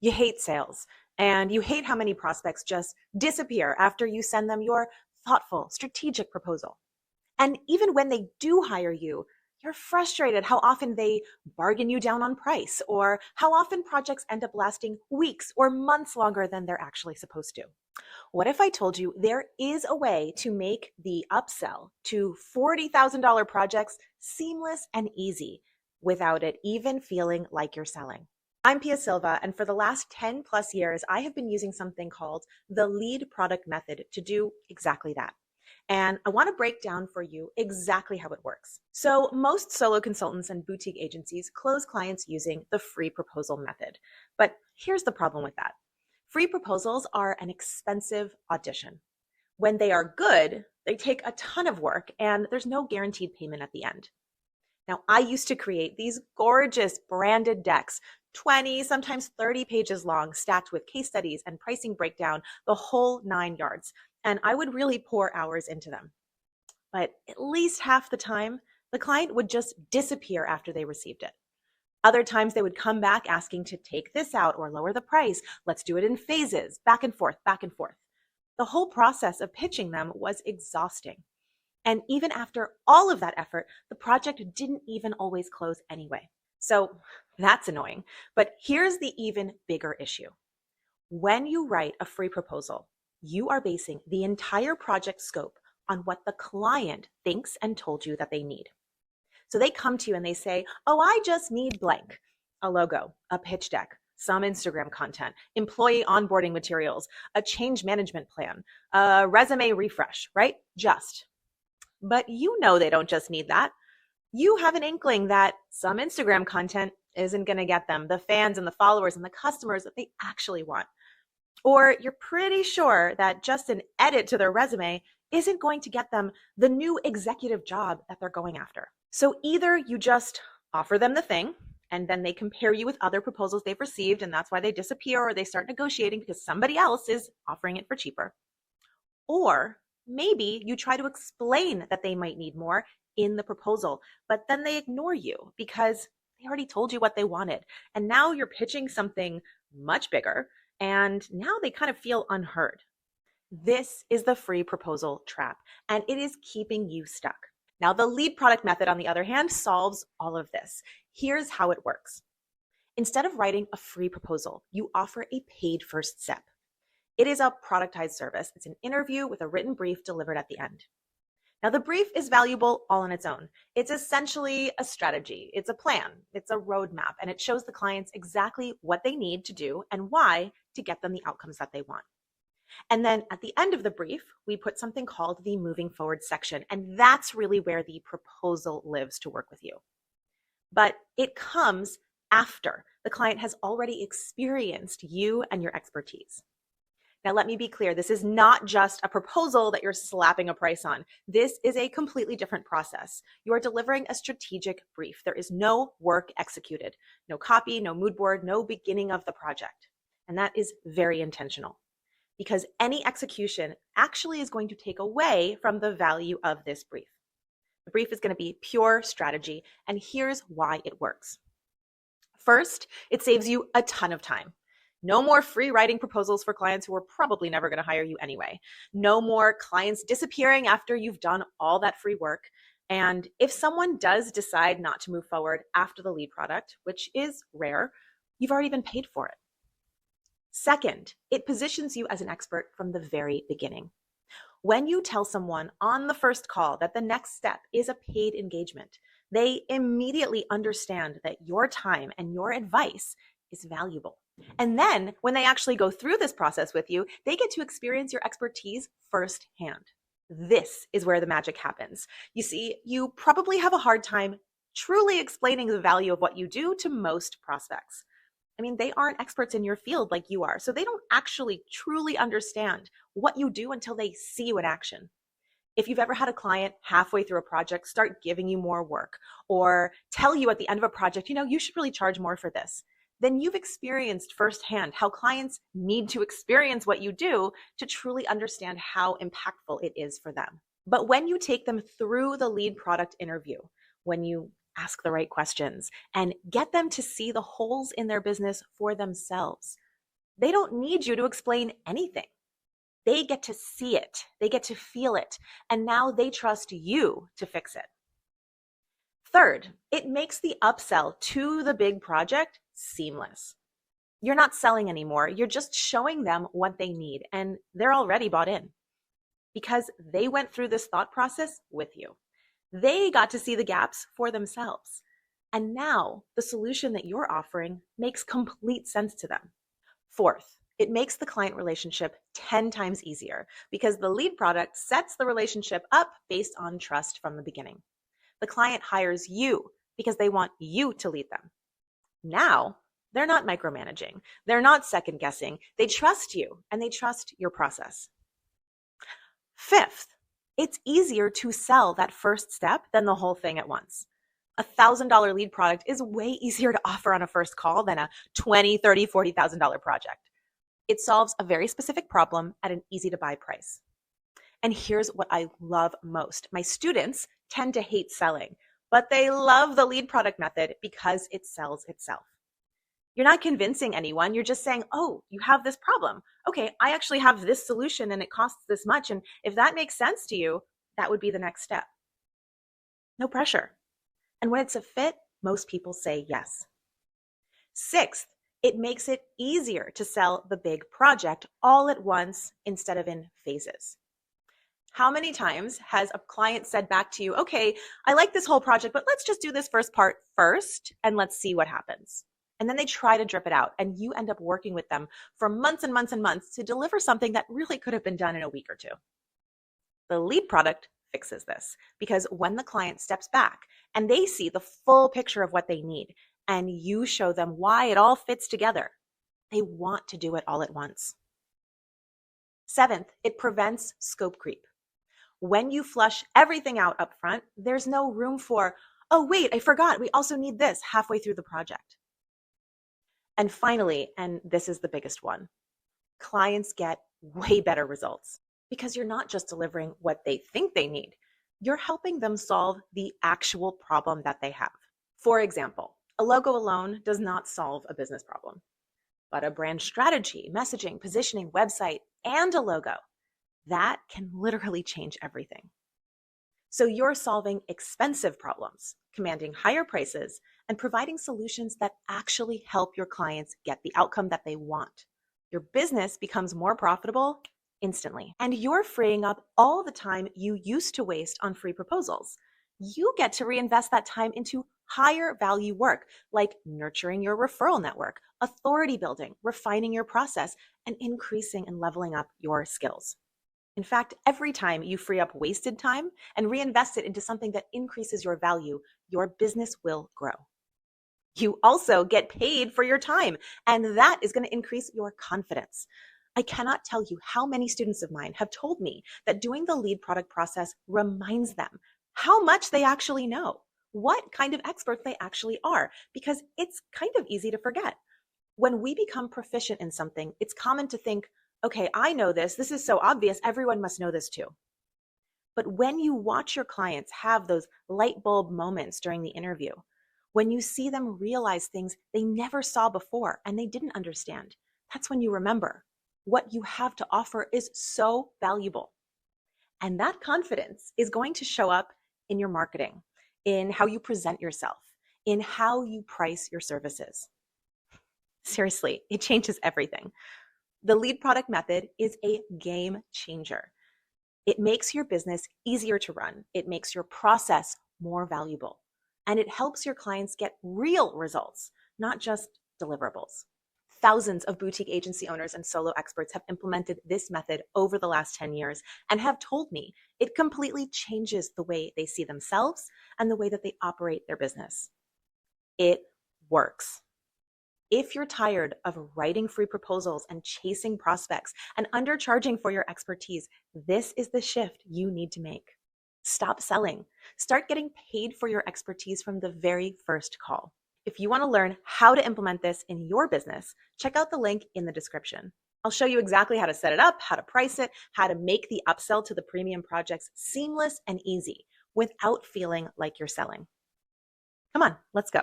You hate sales, and you hate how many prospects just disappear after you send them your thoughtful, strategic proposal. And even when they do hire you, you're frustrated how often they bargain you down on price, or how often projects end up lasting weeks or months longer than they're actually supposed to. What if I told you there is a way to make the upsell to $40,000 projects seamless and easy without it even feeling like you're selling? I'm Pia Silva, and for the last 10 plus years, I have been using something called the lead product method to do exactly that. And I want to break down for you exactly how it works. So, most solo consultants and boutique agencies close clients using the free proposal method. But here's the problem with that: free proposals are an expensive audition. When they are good, they take a ton of work and there's no guaranteed payment at the end. Now, I used to create these gorgeous branded decks, 20, sometimes 30 pages long, stacked with case studies and pricing breakdown, the whole 9 yards. And I would really pour hours into them. But at least half the time, the client would just disappear after they received it. Other times they would come back asking to take this out or lower the price. Let's do it in phases, back and forth, back and forth. The whole process of pitching them was exhausting. And even after all of that effort, the project didn't even always close anyway. So that's annoying. But here's the even bigger issue. When you write a free proposal, you are basing the entire project scope on what the client thinks and told you that they need. So they come to you and they say, oh, I just need blank: a logo, a pitch deck, some Instagram content, employee onboarding materials, a change management plan, a resume refresh, right? But you know they don't just need that. You have an inkling that some Instagram content isn't going to get them the fans and the followers and the customers that they actually want. Or you're pretty sure that just an edit to their resume isn't going to get them the new executive job that they're going after. So either you just offer them the thing, and then they compare you with other proposals they've received, and that's why they disappear, or they start negotiating because somebody else is offering it for cheaper. Or maybe you try to explain that they might need more in the proposal, but then they ignore you because they already told you what they wanted. And now you're pitching something much bigger, and now they kind of feel unheard. This is the free proposal trap, and it is keeping you stuck. Now, the lead product method, on the other hand, solves all of this. Here's how it works. Instead of writing a free proposal, you offer a paid first step. It is a productized service. It's an interview with a written brief delivered at the end. Now, the brief is valuable all on its own. It's essentially a strategy. It's a plan. It's a roadmap, and it shows the clients exactly what they need to do and why to get them the outcomes that they want. And then at the end of the brief, we put something called the moving forward section, and that's really where the proposal lives to work with you. But it comes after the client has already experienced you and your expertise. Now, let me be clear. This is not just a proposal that you're slapping a price on. This is a completely different process. You are delivering a strategic brief. There is no work executed, no copy, no mood board, no beginning of the project. And that is very intentional, because any execution actually is going to take away from the value of this brief. The brief is going to be pure strategy, and here's why it works. First, it saves you a ton of time. No more free writing proposals for clients who are probably never going to hire you anyway. No more clients disappearing after you've done all that free work. And if someone does decide not to move forward after the lead product, which is rare, you've already been paid for it. Second, it positions you as an expert from the very beginning. When you tell someone on the first call that the next step is a paid engagement, they immediately understand that your time and your advice is valuable. And then when they actually go through this process with you, they get to experience your expertise firsthand. This is where the magic happens. You see, you probably have a hard time truly explaining the value of what you do to most prospects. I mean, they aren't experts in your field like you are, so they don't actually truly understand what you do until they see you in action. If you've ever had a client halfway through a project start giving you more work, or tell you at the end of a project, you should really charge more for this, then you've experienced firsthand how clients need to experience what you do to truly understand how impactful it is for them. But when you take them through the lead product interview, when you ask the right questions and get them to see the holes in their business for themselves, They don't need you to explain anything. They get to see it, they get to feel it, and now they trust you to fix it. Third, it makes the upsell to the big project seamless. You're not selling anymore, you're just showing them what they need, and they're already bought in because they went through this thought process with you. They got to see the gaps for themselves. And now the solution that you're offering makes complete sense to them. Fourth, it makes the client relationship 10 times easier because the lead product sets the relationship up based on trust from the beginning. The client hires you because they want you to lead them. Now, they're not micromanaging. They're not second guessing. They trust you and they trust your process. Fifth, it's easier to sell that first step than the whole thing at once. $1,000 lead product is way easier to offer on a first call than a $20,000, $30,000, $40,000 project. It solves a very specific problem at an easy to buy price. And here's what I love most. My students tend to hate selling, but they love the lead product method because it sells itself. You're not convincing anyone. You're just saying, oh, you have this problem. Okay, I actually have this solution and it costs this much. And if that makes sense to you, that would be the next step. No pressure. And when it's a fit, most people say yes. Sixth, it makes it easier to sell the big project all at once instead of in phases. How many times has a client said back to you, okay, I like this whole project, but let's just do this first part first and let's see what happens. And then they try to drip it out and you end up working with them for months and months and months to deliver something that really could have been done in a week or two. The lead product fixes this because when the client steps back and they see the full picture of what they need and you show them why it all fits together, they want to do it all at once. Seventh, it prevents scope creep. When you flush everything out up front, there's no room for, oh, wait, I forgot, we also need this halfway through the project. And finally, and this is the biggest one, clients get way better results because you're not just delivering what they think they need. You're helping them solve the actual problem that they have. For example, a logo alone does not solve a business problem, but a brand strategy, messaging, positioning, website, and a logo, that can literally change everything. So you're solving expensive problems, commanding higher prices, and providing solutions that actually help your clients get the outcome that they want. Your business becomes more profitable instantly, and you're freeing up all the time you used to waste on free proposals. You get to reinvest that time into higher value work, like nurturing your referral network, authority building, refining your process, and increasing and leveling up your skills. In fact, every time you free up wasted time and reinvest it into something that increases your value, your business will grow. You also get paid for your time, and that is going to increase your confidence. I cannot tell you how many students of mine have told me that doing the lead product process reminds them how much they actually know, what kind of experts they actually are, because it's kind of easy to forget. When we become proficient in something, it's common to think, okay, I know this. This is so obvious. Everyone must know this too. But when you watch your clients have those light bulb moments during the interview, when you see them realize things they never saw before and they didn't understand, that's when you remember what you have to offer is so valuable. And that confidence is going to show up in your marketing, in how you present yourself, in how you price your services. Seriously, it changes everything. The lead product method is a game changer. It makes your business easier to run. It makes your process more valuable. And it helps your clients get real results, not just deliverables. Thousands of boutique agency owners and solo experts have implemented this method over the last 10 years and have told me it completely changes the way they see themselves and the way that they operate their business. It works. If you're tired of writing free proposals and chasing prospects and undercharging for your expertise, this is the shift you need to make. Stop selling. Start getting paid for your expertise from the very first call. If you want to learn how to implement this in your business, check out the link in the description. I'll show you exactly how to set it up, how to price it, how to make the upsell to the premium projects seamless and easy without feeling like you're selling. Come on, let's go.